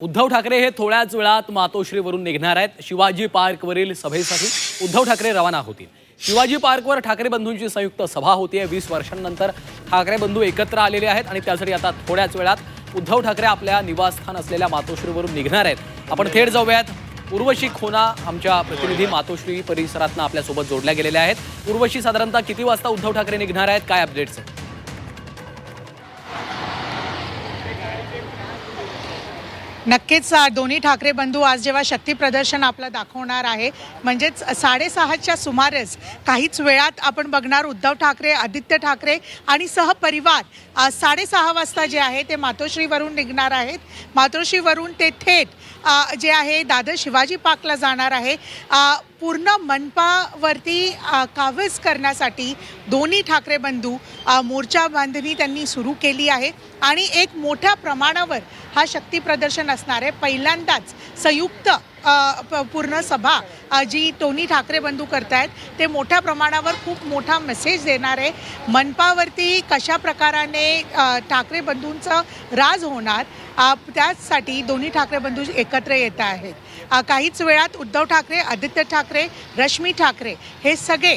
उद्धव ठाकरे हे थोड्याच वेळात मातोश्रीवरून निघणार आहेत। शिवाजी पार्कवरील सभेसाठी उद्धव ठाकरे रवाना होतील। शिवाजी पार्कवर ठाकरे बंधूंची संयुक्त सभा होतीये। 20 वर्षांनंतर ठाकरे बंधू एकत्र आलेले आहेत आणि त्यासाठी आता थोड्याच वेळात उद्धव ठाकरे आपल्या निवासस्थान असलेल्या मातोश्रीवरून निघणार आहेत। आपण थेट जाऊयात। उर्वशी खोना आमच्या प्रतिनिधी मातोश्री परिसरातून आपल्या सोबत जोडल्या गेलेल्या आहेत। उर्वशी, साधारणतः किती वाजता उद्धव ठाकरे निघणार आहेत, काय अपडेट्स आहेत? नक्कीच दोन्ही ठाकरे बंधू आज जेव्हा शक्ती प्रदर्शन आपलं दाखवणार आहे, म्हणजेच 6:30च्या सुमारेस काहीच वेळात आपण बघणार उद्धव ठाकरे, आदित्य ठाकरे आणि सहपरिवार 6:30 वाजता जे आहे ते मातोश्रीवरून निघणार आहेत। मातोश्रीवरून ते थेट जे आहे दादर शिवाजी पार्कला जाणार आहे। पूर्ण मनपावरती कावीज करण्यासाठी दोन्ही ठाकरे बंधू मोर्चा बांधणी त्यांनी सुरू केली आहे आणि एक मोठ्या प्रमाणावर हा शक्ती प्रदर्शन असणार आहे। पहिल्यांदाच संयुक्त पूर्ण सभा जी दोन्ही ठाकरे बंधू करतायत ते मोठ्या प्रमाणावर खूप मोठा मेसेज देणार आहे। मनपावरती कशा प्रकाराने ठाकरे बंधूंचं राज होणार त्यासाठी दोन्ही ठाकरे बंधू एकत्र येत आहेत। काहीच वेळात उद्धव ठाकरे, आदित्य ठाकरे, रश्मी ठाकरे हे सगळे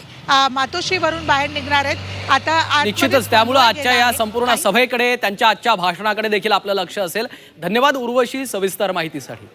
मातोश्रीवरून बाहेर निघणार आहेत। आता निश्चितच त्यामुळे आजच्या या संपूर्ण सभेकडे, त्यांच्या आजच्या भाषणाकडे देखील आपलं लक्ष असेल। धन्यवाद उर्वशी सविस्तर माहितीसाठी।